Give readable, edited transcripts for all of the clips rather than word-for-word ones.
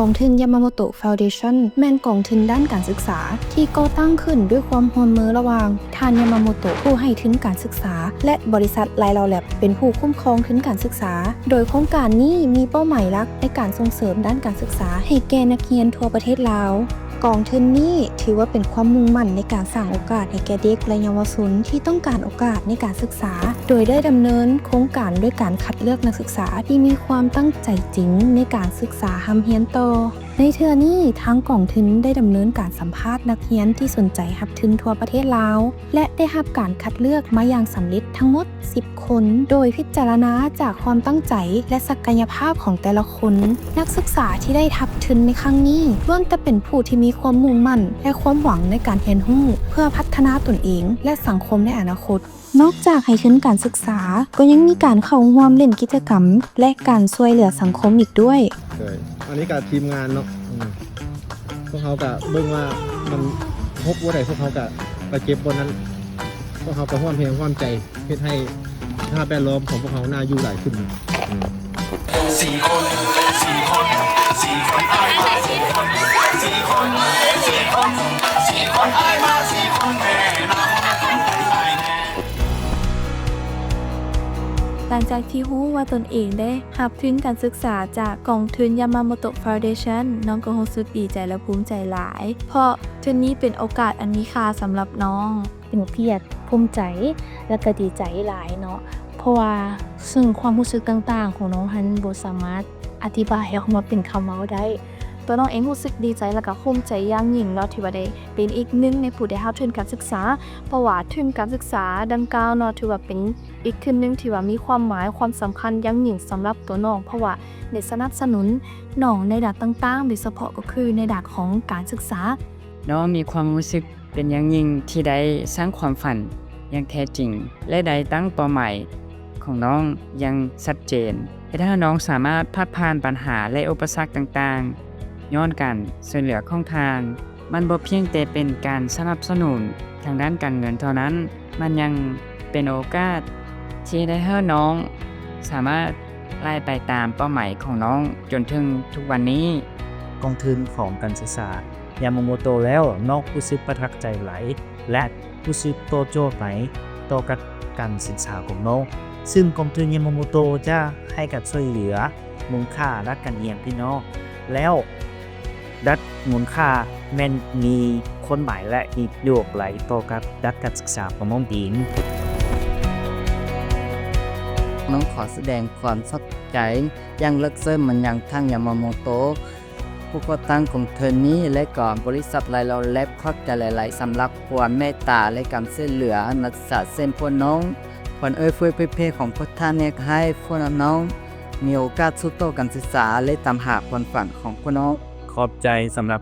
กองทุนยามาโมโตะฟาวเดชั่นแม่นกองทุนด้านการศึกษาที่ก่อตั้งขึ้นด้วยความร่วมมือระหว่างท่านยามาโมโตะผู้ให้ทุนการศึกษาและบริษัทไลลอแลบเป็นผู้คุ้มครองทุนการศึกษาโดยโครงการนี้มีเป้าหมายหลักในการส่งเสริมด้านการศึกษาให้แก่นักเรียนทั่วประเทศลาวกองทุนนี้ถือว่าเป็นความมุ่งมั่นในการสร้างโอกาสให้แก่เด็กและเยาวชนที่ต้องการโอกาสในการศึกษาโดยได้ดำเนินโครงการด้วยการคัดเลือกนักศึกษาที่มีความตั้งใจจริงในการศึกษาหำเฮียนต่อในเทื่อนี้ทางกองทุนได้ดำเนินการสัมภาษณ์นักเรียนที่สนใจรับทุนทั่วประเทศลาวและได้รับการคัดเลือกมาอย่างสำเร็จทั้งหมด10 คนโดยพิจารณาจากความตั้งใจและศักยภาพของแต่ละคนนักศึกษาที่ได้รับทุนในครั้งนี้ล้วนแต่เป็นผู้ที่มีความมุ่งมั่นและความหวังในการเรียนรู้เพื่อพัฒนาตนเองและสังคมในอนาคตนอกจากให้ทุนการศึกษาก็ยังมีการเข้าร่วมเล่นกิจกรรมและการช่วยเหลือสังคมอีกด้วยอันนี้กับทีมงานเนาะพวกเขากะเบิ่งว่ามันพบว่าใดพวกเขากะไปเก็บบนนั้นพวกเขาก็ห้อมเพลงห้อมใจเพื่อให้สภาพแวดล้อมของพวกเขาน่าอยู่หลายขึ้น4 คนอ้ายมา4 คน4 คนอ้ายมา4 คนแม่น้ำหลังจากที่รู้ว่าตนเองได้รับทุนการศึกษาจากกองทุนยามาโมโตะฟาวเดชั่นน้องก็รู้สึกดีใจและภูมิใจหลายเพราะทุนนี้เป็นโอกาสอันมีค่าสำหรับน้องเป็นเกียรติภูมิใจและก็ดีใจหลายเนาะเพราะว่าซึ่งความรู้สึกต่างๆของน้องฮันบ่สามารถอธิบายออกมาเป็นคำเว้าได้ตัวน้องเองรู้สึกดีใจและก็ภูมิใจอย่างยิ่งเนาะที่ว่าได้เป็นอีกหนึ่งในผู้ได้รับทุนการศึกษาเพราะว่าทุนการศึกษาดังกล่าวเนาะถือว่าเป็นอีกทุนนึงที่ว่ามีความหมายความสำคัญอย่างยิ่งสำหรับตัวน้องเพราะว่าได้สนับสนุนน้องในด้านต่างๆโดยเฉพาะก็คือในด้านของการศึกษาน้องมีความรู้สึกเป็นอย่างยิ่งที่ได้สร้างความฝันอย่างแท้จริงและได้ตั้งเป้าหมายของน้องอย่างชัดเจนให้ถ้าน้องสามารถผ่านปัญหาและอุปสรรคต่างๆย้อนกันช่วยเหลือของทางมันบ่เพียงแต่เป็นการสนับสนุนทางด้านการเงินเท่านั้นมันยังเป็นโอกาสที่ได้ให้น้องสามารถไล่ไปตามเป้าหมายของน้องจนถึงทุกวันนี้กองทุนของการศึกษายามาโมโตะแล้วนอกรู้สึกประทับใจหลายและรู้สึกโตโจทย์ไหนต่อกับการศึกษาของน้องซึ่งกองทุนยามาโมโตะจะให้กับช่วยเหลือมูลค่าและการเรียนพี่น้องแล้วดัดมูลค่าแม่นมีคนหมายและอีกโยกไหลต่อกับดัดการศึกษาของน้องดิงน้องขอแสดงความสนใจอย่างลึกซึ้งมันยังทางยามาโมโตะผู้ก่อตั้งของเทอนี้และก็บริษัทไลลอแลบขอบใจหลายๆสำหรับความเมตตาและการช่วยเหลือนักศึกษาเส้นพวกน้องผลเฟื้อเพยของพวกท่านเนี่ยให้พวกน้องมีโอกาสสู้ต่อการศึกษาและตามหาความฝันของพวกน้องขอบใจสำหรับ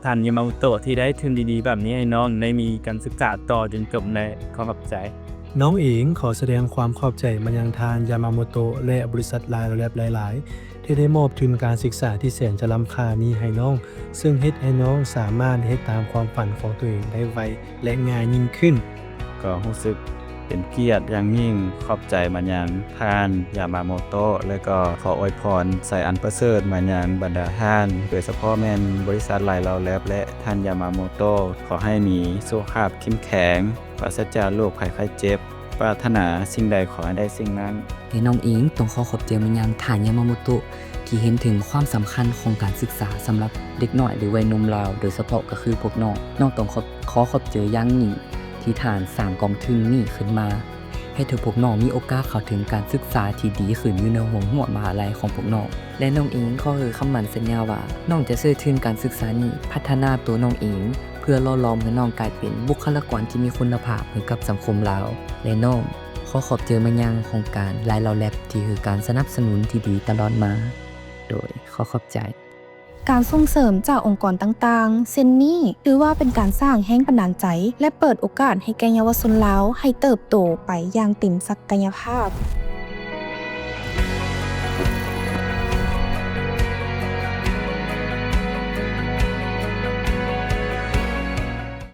ท่านยามาโมโตะที่ได้ทุนดีๆแบบนี้ให้น้องได้มีการศึกษาต่อจนจบในขอบใจน้องเองขอแสดงความขอบใจมายังทานยามาโมโตะและบริษัทไลลอแลบหลายๆที่ได้มอบทุนการศึกษาที่แสนจะล้ำค่านี้ให้น้องซึ่งเฮ็ดให้น้องสามารถเฮ็ดตามความฝันของตัวเองได้ไวและง่ายยิ่งขึ้นก็รู้สึกเป็นเกียรติอย่างยิ่งขอบใจมายังท่านยามาโมโตะและก็ขออวยพรใส่อันประเสริฐมายังบรรดาท่านโดยเฉพาะแม่นบริษัทไลลอแลบและท่านยามาโมโตะขอให้มีสุขภาพเข้มแข็งปราศจากโรคภัยไข้เจ็บปรารถนาสิ่งใดขอให้ได้สิ่งนั้นให้น้องเองต้องขอบใจมายังท่านยามาโมโตะที่เห็นถึงความสำคัญของการศึกษาสำหรับเด็กน้อยหรือวัยหนุ่มลาวโดยเฉพาะก็คือพวกน้องต้องขอขอบใจอย่างยิ่งที่ท่านสร้างกองทุนนี้ขึ้นมาให้พวกน้องมีโอกาสเข้าถึงการศึกษาที่ดีขึ้นอยู่ในหัวมหาลัยของพวกน้องและน้องเองก็คำมั่นสัญญาว่าน้องจะช่วยทุนการศึกษานี้พัฒนาตัวน้องเองเพื่อล่อล้อมให้น้องกลายเป็นบุคลากรที่มีคุณภาพให้กับสังคมลาวและน้องขอขอบใจมายังโครงการไลลอแลบที่คือการสนับสนุนที่ดีตลอดมาโดยขอบใจการส่งเสริมจากองค์กรต่างๆเช่นนี้ถือว่าเป็นการสร้างแรงบันดาลใจและเปิดโอกาสให้แก่เยาวชนลาวให้เติบโตไปอย่างเต็มศักยภาพ